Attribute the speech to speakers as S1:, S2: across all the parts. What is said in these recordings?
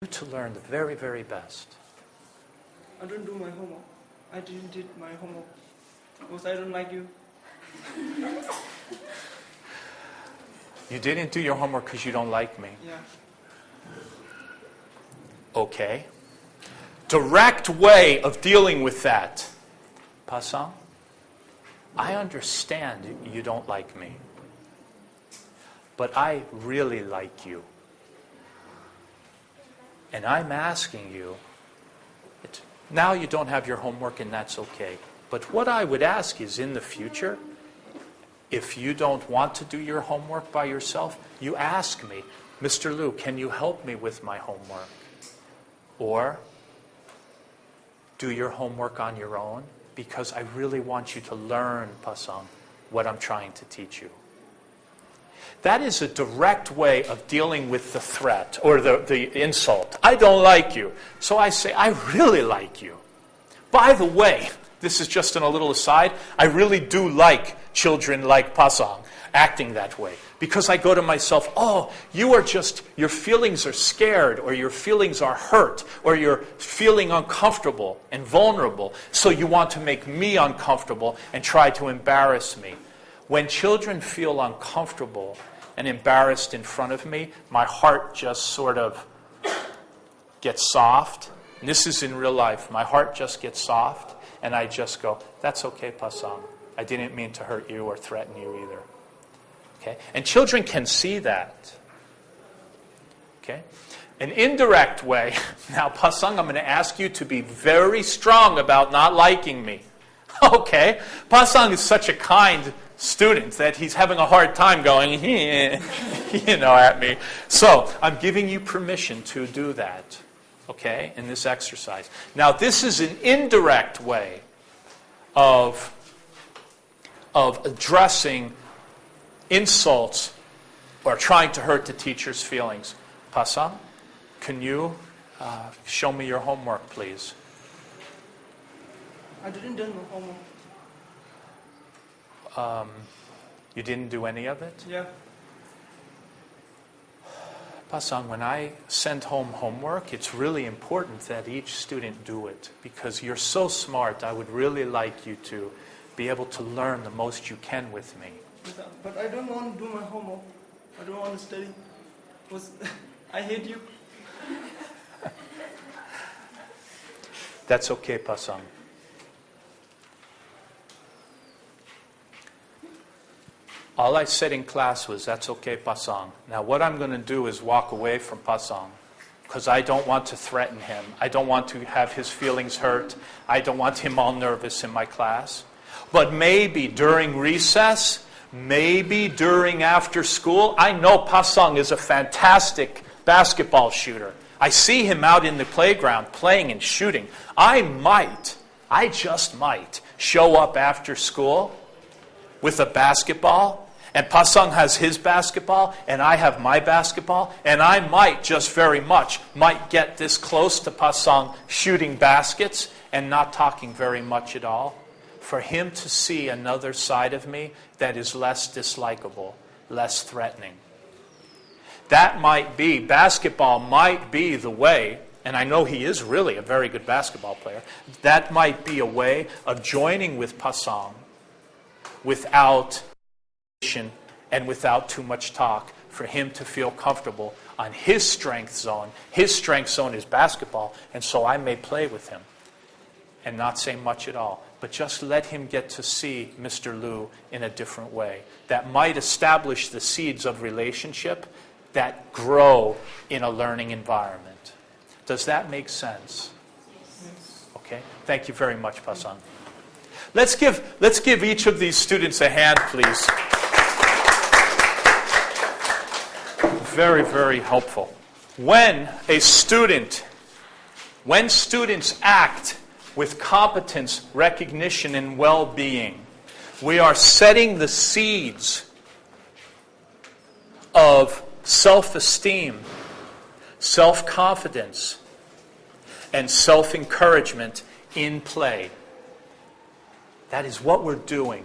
S1: To learn the very, very best.
S2: I don't do my homework. I didn't do my homework because I don't like you.
S1: You didn't do your homework because you don't like me.
S2: Yeah.
S1: Okay. Direct way of dealing with that. Passant, I understand you don't like me, but I really like you. And I'm asking you, now you don't have your homework and that's okay. But what I would ask is in the future, if you don't want to do your homework by yourself, you ask me, Mr. Liu, can you help me with my homework? Or do your homework on your own because I really want you to learn, Passant, what I'm trying to teach you. That is a direct way of dealing with the threat or the insult. I don't like you. So I say, I really like you. By the way, this is just a little aside, I really do like children like Passant acting that way. Because I go to myself, oh, your feelings are scared, or your feelings are hurt, or you're feeling uncomfortable and vulnerable, so you want to make me uncomfortable and try to embarrass me. When children feel uncomfortable and embarrassed in front of me, my heart just sort of gets soft. And this is in real life. My heart just gets soft, and I just go, that's okay, Passant. I didn't mean to hurt you or threaten you either. Okay? And children can see that. Okay? An indirect way, now, Passant, I'm going to ask you to be very strong about not liking me. Okay? Passant is such a kind student that he's having a hard time going, at me. So, I'm giving you permission to do that. Okay? In this exercise. Now, this is an indirect way of addressing insults or trying to hurt the teacher's feelings. Passant, can you show me your homework, please?
S2: I didn't do my homework.
S1: You didn't do any of it?
S2: Yeah.
S1: Passant, when I send home homework, it's really important that each student do it because you're so smart. I would really like you to be able to learn the most you can with me.
S2: But I don't want to do my homework. I don't want to study. Because I hate you.
S1: That's okay, Passant. All I said in class was, that's okay, Passant. Now what I'm going to do is walk away from Passant because I don't want to threaten him. I don't want to have his feelings hurt. I don't want him all nervous in my class. But maybe during recess, maybe during after school, I know Passant is a fantastic basketball shooter. I see him out in the playground playing and shooting. I just might, show up after school with a basketball, and Passant has his basketball, and I have my basketball, and I might get this close to Passant shooting baskets and not talking very much at all, for him to see another side of me that is less dislikable, less threatening. Basketball might be the way, and I know he is really a very good basketball player, that might be a way of joining with Passant without and without too much talk, for him to feel comfortable on his strength zone. His strength zone is basketball, and so I may play with him and not say much at all, but just let him get to see Mr. Liu in a different way. That might establish the seeds of relationship that grow in a learning environment. Does that make sense? Okay. Thank you very much, Passant. Let's give each of these students a hand, please. Very, very helpful. When students act with competence, recognition, and well-being, we are setting the seeds of self-esteem, self-confidence, and self-encouragement in play. That is what we're doing.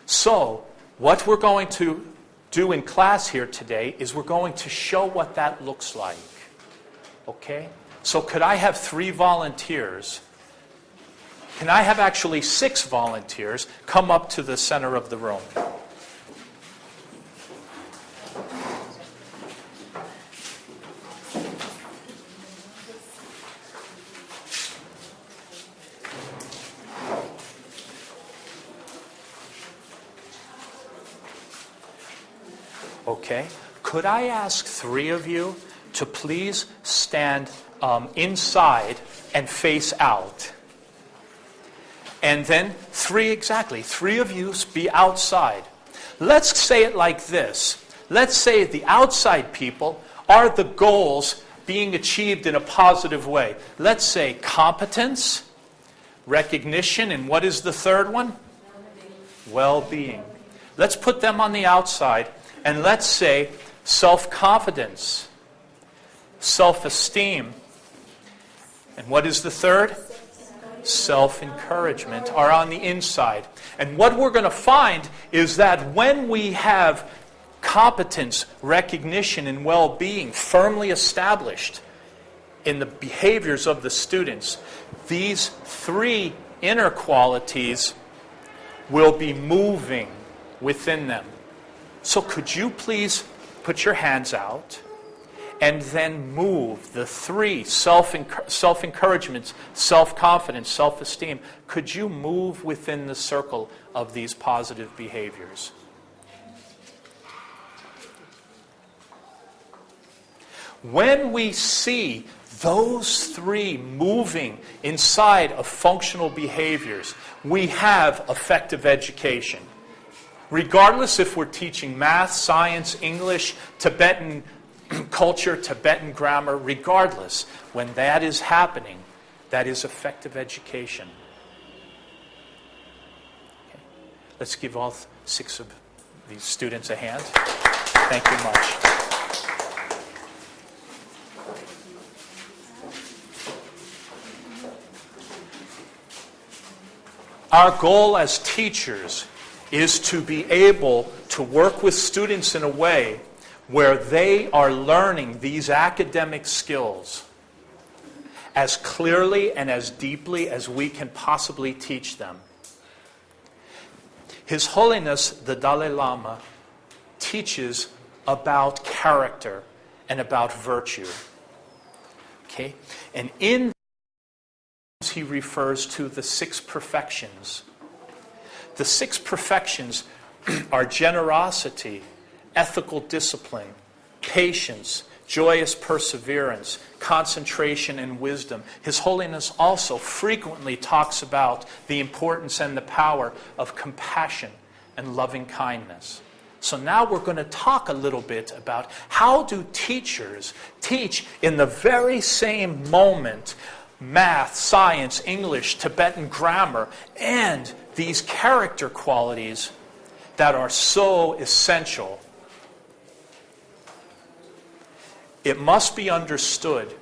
S1: So, what we're going to do in class here today is we're going to show what that looks like. Okay? So could I have 3 volunteers? Can I have actually 6 volunteers come up to the center of the room? Okay. Could I ask 3 of you to please stand inside and face out? And then 3 of you be outside. Let's say it like this. Let's say the outside people are the goals being achieved in a positive way. Let's say competence, recognition, and what is the third one? Well-being. Let's put them on the outside, and let's say self-confidence, self-esteem, and what is the third? Self-encouragement are on the inside. And what we're going to find is that when we have competence, recognition, and well-being firmly established in the behaviors of the students, these 3 inner qualities will be moving within them. So could you please put your hands out and then move the 3 self-encouragement, self-confidence, self-esteem. Could you move within the circle of these positive behaviors? When we see those 3 moving inside of functional behaviors, we have effective education. Regardless if we're teaching math, science, English, Tibetan culture, Tibetan grammar, regardless, when that is happening, that is effective education. Okay. Let's give all 6 of these students a hand. Thank you much. Our goal as teachers is to be able to work with students in a way where they are learning these academic skills as clearly and as deeply as we can possibly teach them. His Holiness, the Dalai Lama, teaches about character and about virtue. Okay? And in he refers to the 6 perfections. The 6 perfections are generosity, ethical discipline, patience, joyous perseverance, concentration, and wisdom. His Holiness also frequently talks about the importance and the power of compassion and loving kindness. So now we're going to talk a little bit about how do teachers teach in the very same moment math, science, English, Tibetan grammar, and these character qualities that are so essential. It must be understood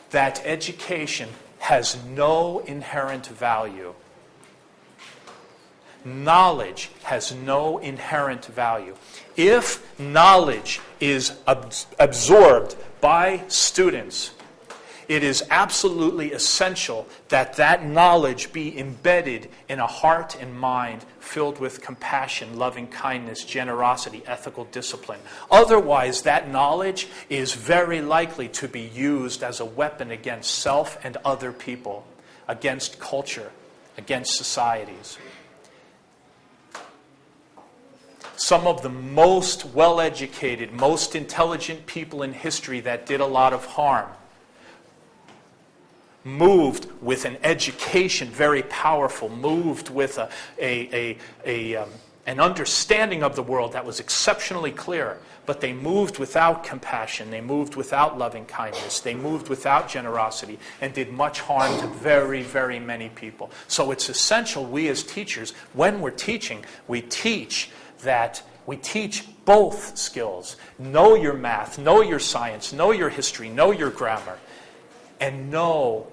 S1: that education has no inherent value. Knowledge has no inherent value. If knowledge is absorbed by students, it is absolutely essential that that knowledge be embedded in a heart and mind filled with compassion, loving kindness, generosity, ethical discipline. Otherwise, that knowledge is very likely to be used as a weapon against self and other people, against culture, against societies. Some of the most well-educated, most intelligent people in history that did a lot of harm moved with an education very powerful, moved with an understanding of the world that was exceptionally clear, but they moved without compassion, they moved without loving kindness, they moved without generosity, and did much harm to very, very many people. So it's essential we as teachers, when we're teaching, we teach both skills. Know your math, know your science, know your history, know your grammar. And know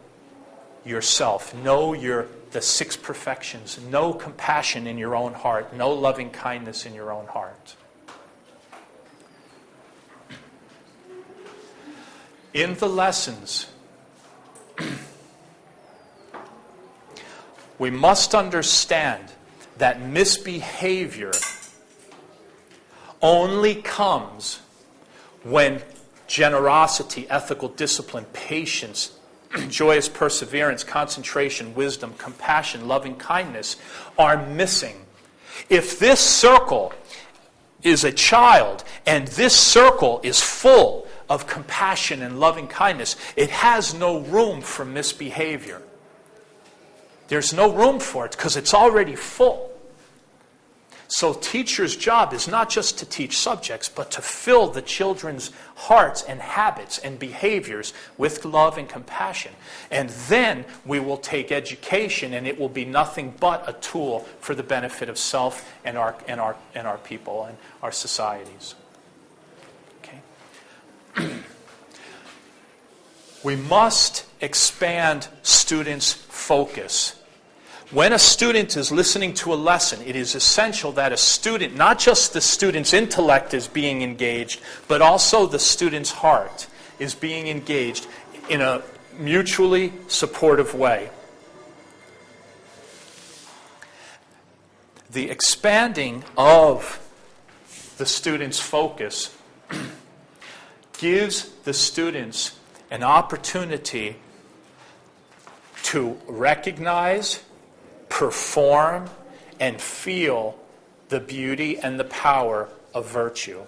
S1: yourself. Know the 6 perfections. Know compassion in your own heart. Know loving kindness in your own heart. In the lessons, we must understand that misbehavior only comes when generosity, ethical discipline, patience, joyous perseverance, concentration, wisdom, compassion, loving kindness are missing. If this circle is a child and this circle is full of compassion and loving kindness, it has no room for misbehavior. There's no room for it because it's already full. So teacher's job is not just to teach subjects, but to fill the children's hearts and habits and behaviors with love and compassion. And then we will take education, and it will be nothing but a tool for the benefit of self and our people and our societies. Okay? We must expand students' focus. When a student is listening to a lesson, it is essential that a student, not just the student's intellect is being engaged, but also the student's heart is being engaged in a mutually supportive way. The expanding of the student's focus gives the students an opportunity to recognize, perform, and feel the beauty and the power of virtue.